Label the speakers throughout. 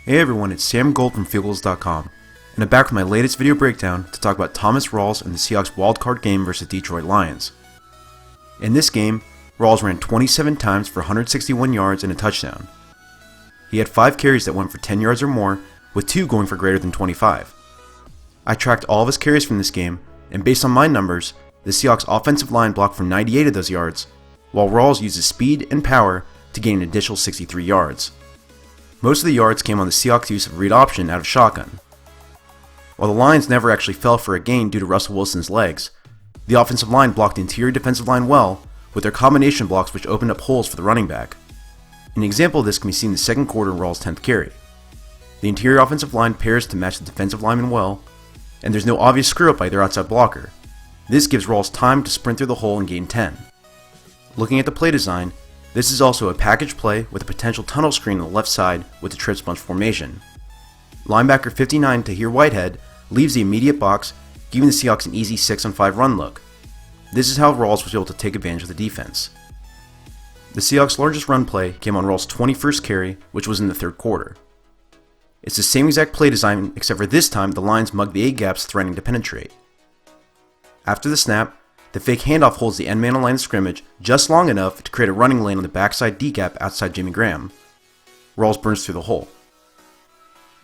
Speaker 1: Hey everyone, it's Sam Gold from FieldGulls.com, and I'm back with my latest video breakdown to talk about Thomas Rawls and the Seahawks wildcard game versus Detroit Lions. In this game, Rawls ran 27 times for 161 yards and a touchdown. He had 5 carries that went for 10 yards or more, with 2 going for greater than 25. I tracked all of his carries from this game, and based on my numbers, the Seahawks offensive line blocked for 98 of those yards, while Rawls used his speed and power to gain an additional 63 yards. Most of the yards came on the Seahawks' use of read option out of shotgun. While the Lions never actually fell for a gain due to Russell Wilson's legs, the offensive line blocked the interior defensive line well with their combination blocks, which opened up holes for the running back. An example of this can be seen in the second quarter in Rawls' 10th carry. The interior offensive line pairs to match the defensive lineman well, and there's no obvious screw-up by their outside blocker. This gives Rawls time to sprint through the hole and gain 10. Looking at the play design, this is also a package play with a potential tunnel screen on the left side with the trip sponge formation. Linebacker 59 Tahir Whitehead leaves the immediate box, giving the Seahawks an easy 6-on-5 run look. This is how Rawls was able to take advantage of the defense. The Seahawks' largest run play came on Rawls' 21st carry, which was in the third quarter. It's the same exact play design, except for this time the Lions mugged the A-gaps threatening to penetrate. After the snap, the fake handoff holds the end man on line of scrimmage just long enough to create a running lane on the backside D-gap outside Jimmy Graham. Rawls burns through the hole.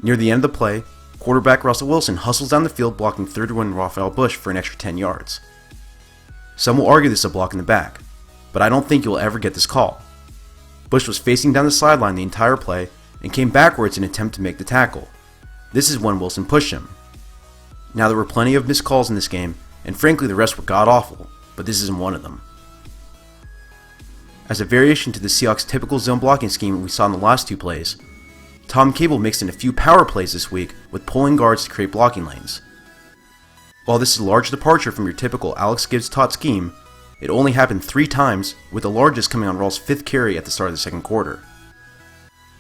Speaker 1: Near the end of the play, quarterback Russell Wilson hustles down the field blocking third and Rafael Bush for an extra 10 yards. Some will argue this is a block in the back, but I don't think you'll ever get this call. Bush was facing down the sideline the entire play and came backwards in an attempt to make the tackle. This is when Wilson pushed him. Now there were plenty of missed calls in this game, and frankly the rest were god-awful, but this isn't one of them. As a variation to the Seahawks' typical zone blocking scheme we saw in the last 2 plays, Tom Cable mixed in a few power plays this week with pulling guards to create blocking lanes. While this is a large departure from your typical Alex Gibbs-taught scheme, it only happened 3 times, with the largest coming on Rawls' 5th carry at the start of the second quarter.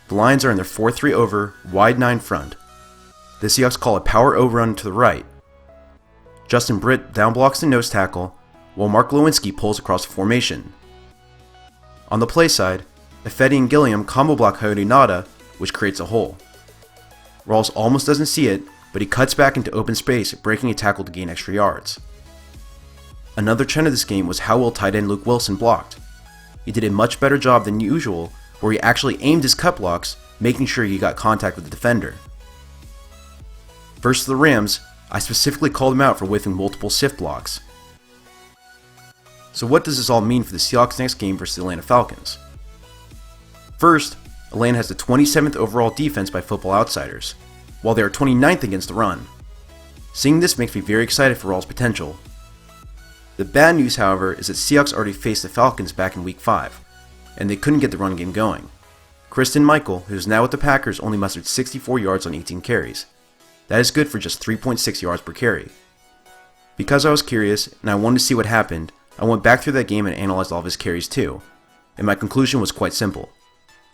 Speaker 1: The Lions are in their 4-3 over, wide 9 front. The Seahawks call a power overrun to the right. Justin Britt downblocks the nose tackle, while Mark Lewinsky pulls across the formation. On the play side, Ifedi and Gilliam combo block Coyote Nada, which creates a hole. Rawls almost doesn't see it, but he cuts back into open space, breaking a tackle to gain extra yards. Another trend of this game was how well tight end Luke Wilson blocked. He did a much better job than usual, where he actually aimed his cut blocks, making sure he got contact with the defender. Versus the Rams, I specifically called him out for whiffing multiple sift blocks. So what does this all mean for the Seahawks' next game versus the Atlanta Falcons? First, Atlanta has the 27th overall defense by Football Outsiders, while they are 29th against the run. Seeing this makes me very excited for Rawls' potential. The bad news, however, is that Seahawks already faced the Falcons back in Week 5, and they couldn't get the run game going. Christine Michael, who is now with the Packers, only mustered 64 yards on 18 carries. That is good for just 3.6 yards per carry. Because I was curious and I wanted to see what happened, I went back through that game and analyzed all of his carries too, and my conclusion was quite simple.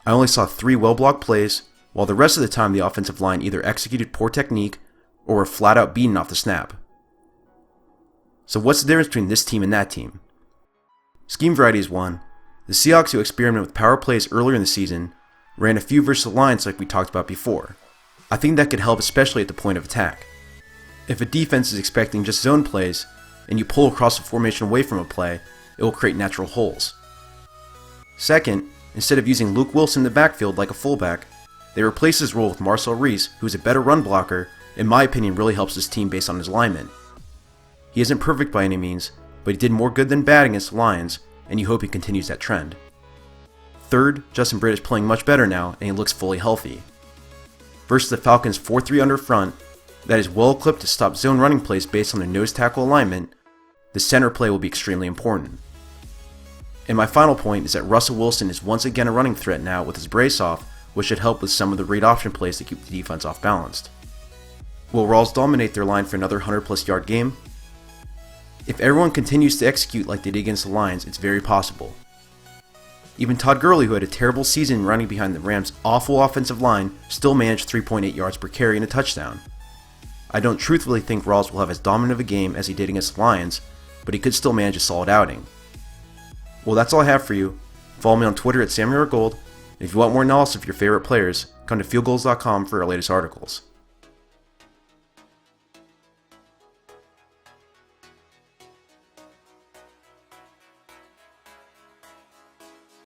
Speaker 1: I only saw 3 well-blocked plays, while the rest of the time the offensive line either executed poor technique or were flat out beaten off the snap. So what's the difference between this team and that team? Scheme variety is one. The Seahawks, who experimented with power plays earlier in the season, ran a few versus the Lions like we talked about before. I think that could help, especially at the point of attack. If a defense is expecting just zone plays, and you pull across the formation away from a play, it will create natural holes. Second, instead of using Luke Wilson in the backfield like a fullback, they replace his role with Marcel Reese, who is a better run blocker, in my opinion really helps this team based on his alignment. He isn't perfect by any means, but he did more good than bad against the Lions, and you hope he continues that trend. Third, Justin Britt is playing much better now, and he looks fully healthy. Versus the Falcons' 4-3 under front, that is well equipped to stop zone running plays based on their nose tackle alignment, the center play will be extremely important. And my final point is that Russell Wilson is once again a running threat now with his brace off, which should help with some of the read option plays to keep the defense off balanced. Will Rawls dominate their line for another 100+ yard game? If everyone continues to execute like they did against the Lions, it's very possible. Even Todd Gurley, who had a terrible season running behind the Rams' awful offensive line, still managed 3.8 yards per carry and a touchdown. I don't truthfully think Rawls will have as dominant of a game as he did against the Lions, but he could still manage a solid outing. Well, that's all I have for you. Follow me on Twitter at SamRiverGold, And if you want more analysis of your favorite players, come to FieldGulls.com for our latest articles.